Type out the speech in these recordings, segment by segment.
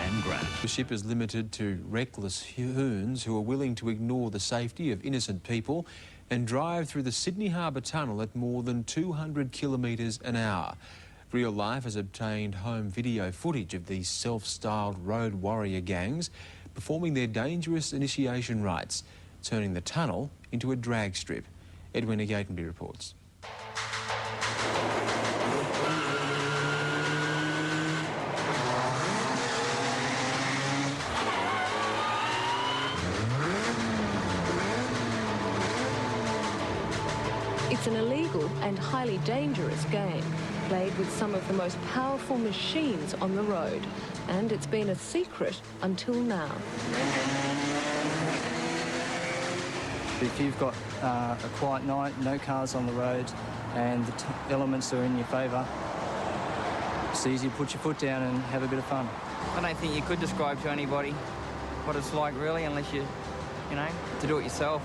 land grab. The ship is limited to reckless hoons who are willing to ignore the safety of innocent people and drive through the Sydney Harbour Tunnel at more than 200 kilometres an hour. Real Life has obtained home video footage of these self-styled road warrior gangs performing their dangerous initiation rites, turning the tunnel into a drag strip. Edwina Gatenby reports. It's an illegal and highly dangerous game, played with some of the most powerful machines on the road, and it's been a secret until now. If you've got a quiet night, no cars on the road, and the elements are in your favour, it's easy to put your foot down and have a bit of fun. I don't think you could describe to anybody what it's like really, unless you know, to do it yourself.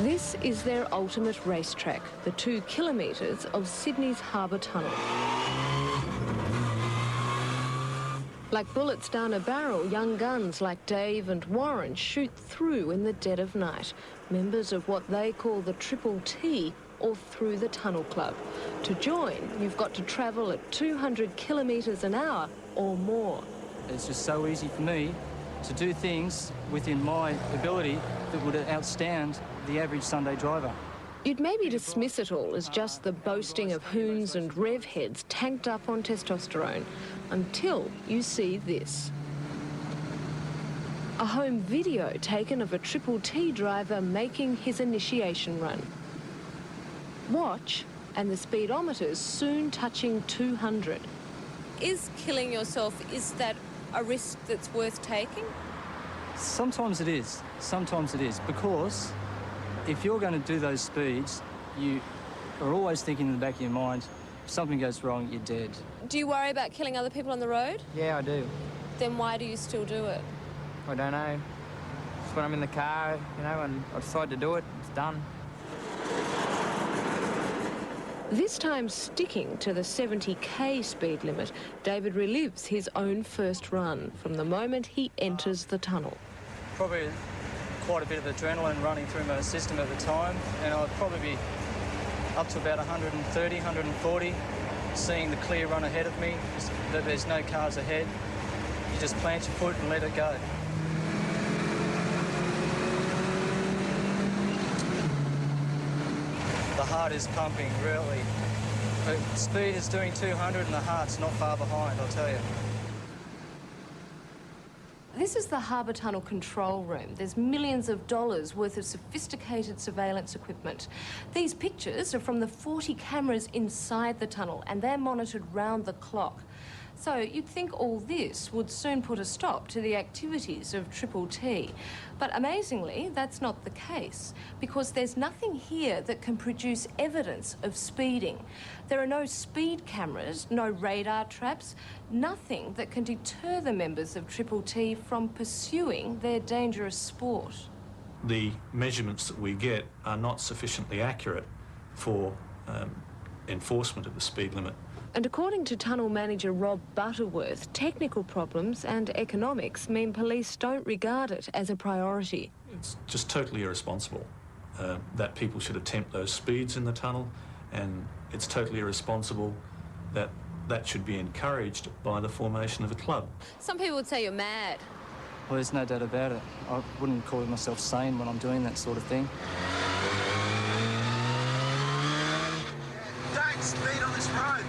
This is their ultimate racetrack, the 2 kilometres of Sydney's Harbour Tunnel. Like bullets down a barrel, young guns like Dave and Warren shoot through in the dead of night, members of what they call the Triple T, or Through the Tunnel Club. To join, you've got to travel at 200 kilometres an hour or more. It's just so easy for me to do things within my ability that would outstand the average Sunday driver. You'd maybe dismiss it all as just the boasting of hoons and rev heads tanked up on testosterone, until you see this. A home video taken of a Triple T driver making his initiation run. Watch, and the speedometer's soon touching 200. Is killing yourself, is that a risk that's worth taking? Sometimes it is, because if you're going to do those speeds, you are always thinking in the back of your mind, if something goes wrong, you're dead. Do you worry about killing other people on the road? Yeah, I do. Then why do you still do it? I don't know. Just when I'm in the car, you know, and I decide to do it, it's done. This time sticking to the 70k speed limit, David relives his own first run from the moment he enters the tunnel. Probably quite a bit of adrenaline running through my system at the time, and I'd probably be up to about 130, 140, seeing the clear run ahead of me, that there's no cars ahead. You just plant your foot and let it go. The heart is pumping, really. The speed is doing 200 and the heart's not far behind, I'll tell you. This is the Harbour Tunnel control room. There's millions of dollars worth of sophisticated surveillance equipment. These pictures are from the 40 cameras inside the tunnel, and they're monitored round the clock. So you'd think all this would soon put a stop to the activities of Triple T. But amazingly, that's not the case, because there's nothing here that can produce evidence of speeding. There are no speed cameras, no radar traps, nothing that can deter the members of Triple T from pursuing their dangerous sport. The measurements that we get are not sufficiently accurate for enforcement of the speed limit. And according to tunnel manager Rob Butterworth, technical problems and economics mean police don't regard it as a priority. It's just totally irresponsible that people should attempt those speeds in the tunnel, and it's totally irresponsible that that should be encouraged by the formation of a club. Some people would say you're mad. Well, there's no doubt about it. I wouldn't call myself sane when I'm doing that sort of thing. Don't speed on this road.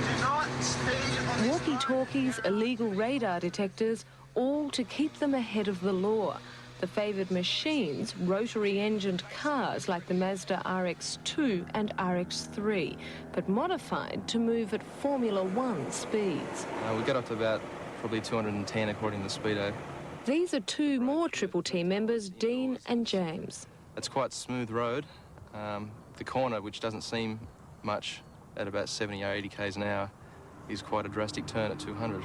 Do not speed on this road. Walkie-talkies, illegal radar detectors, all to keep them ahead of the law. The favoured machines, rotary-engined cars like the Mazda RX-2 and RX-3, but modified to move at Formula One speeds. We get up to about probably 210 according to the speedo. These are two more Triple T members, Dean and James. It's quite a smooth road. The corner, which doesn't seem much at about 70 or 80 k's an hour, is quite a drastic turn at 200.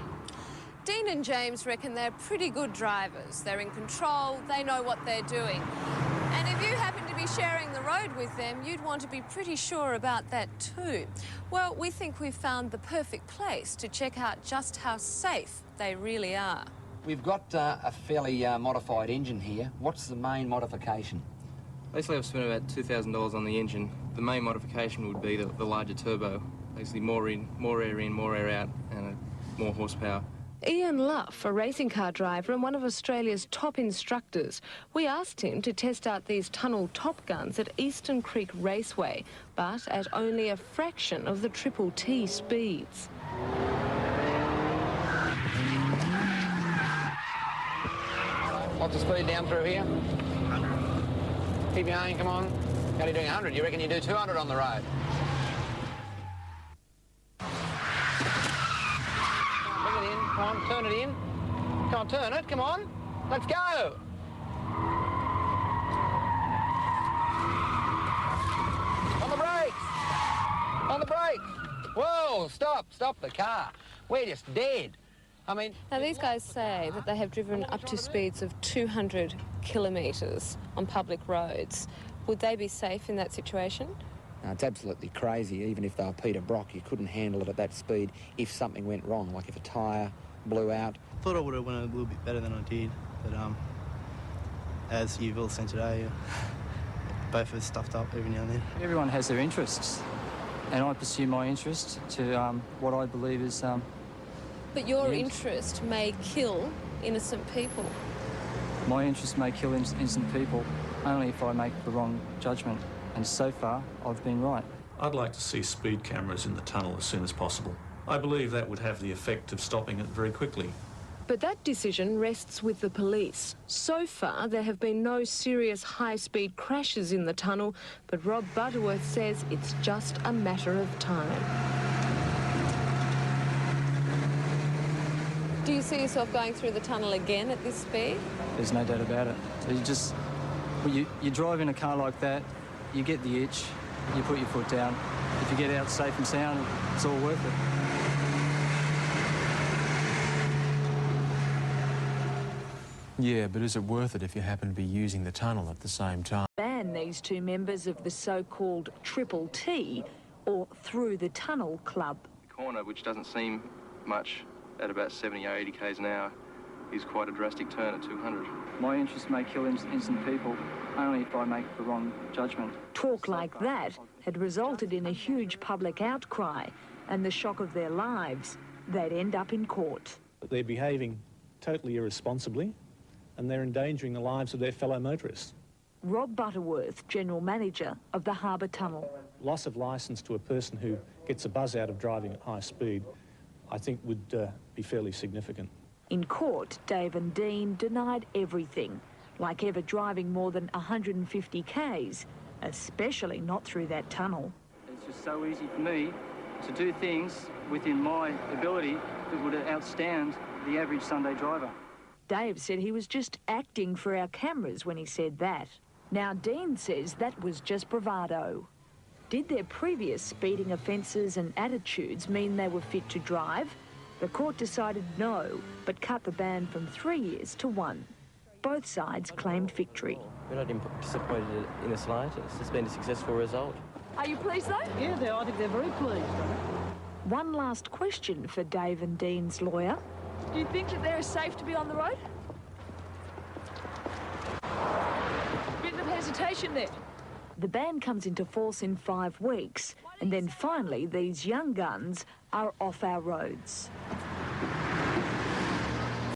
Dean and James reckon they're pretty good drivers. They're in control, they know what they're doing. And if you happen to be be sharing the road with them, you'd want to be pretty sure about that too. Well, we think we've found the perfect place to check out just how safe they really are. We've got a fairly modified engine here. What's the main modification? Basically, I've spent about $2,000 on the engine. The main modification would be the larger turbo. Basically, more air in, more air out, and more horsepower. Ian Luff, a racing car driver and one of Australia's top instructors. We asked him to test out these tunnel Top Guns at Eastern Creek Raceway, but at only a fraction of the TTT speeds. What's the speed down through here? 100. Keep going, come on. How are you doing 100? You reckon you do 200 on the road? Bring it in. Come on, turn it in. Come on, turn it. Come on. Let's go. On the brakes. On the brakes. Whoa, stop. Stop the car. We're just dead. I mean... Now, these guys say that they have driven up to speeds of 200 kilometres on public roads. Would they be safe in that situation? No, it's absolutely crazy. Even if they were Peter Brock, you couldn't handle it at that speed if something went wrong, like if a tyre blew out. I thought I would have went a little bit better than I did, but as you've all seen today, both of us stuffed up every now and then. Everyone has their interests, and I pursue my interest to what I believe is... But your interest may kill innocent people. My interest may kill innocent people only if I make the wrong judgment, and so far I've been right. I'd like to see speed cameras in the tunnel as soon as possible. I believe that would have the effect of stopping it very quickly. But that decision rests with the police. So far, there have been no serious high-speed crashes in the tunnel, but Rob Butterworth says it's just a matter of time. Do you see yourself going through the tunnel again at this speed? There's no doubt about it. So you drive in a car like that, you get the itch, you put your foot down. If you get out safe and sound, it's all worth it. Yeah, but is it worth it if you happen to be using the tunnel at the same time? Ban these two members of the so-called TTT, or Through the Tunnel Club. The corner, which doesn't seem much at about 70 or 80 k's an hour, is quite a drastic turn at 200. My interest may kill innocent people only if I make the wrong judgment. Talk like that had resulted in a huge public outcry and the shock of their lives. They'd end up in court. They're behaving totally irresponsibly and they're endangering the lives of their fellow motorists. Rob Butterworth, General Manager of the Harbour Tunnel. Loss of licence to a person who gets a buzz out of driving at high speed, I think would be fairly significant. In court, Dave and Dean denied everything, like ever driving more than 150 k's, especially not through that tunnel. It's just so easy for me to do things within my ability that would outstand the average Sunday driver. Dave said he was just acting for our cameras when he said that. Now Dean says that was just bravado. Did their previous speeding offences and attitudes mean they were fit to drive? The court decided no, but cut the ban from 3 years to 1. Both sides claimed victory. We're not disappointed in the slightest. It's been a successful result. Are you pleased though? Yeah, I think they're very pleased. One last question for Dave and Dean's lawyer. Do you think that they're safe to be on the road? Bit of hesitation there. The ban comes into force in 5 weeks, and then finally these young guns are off our roads.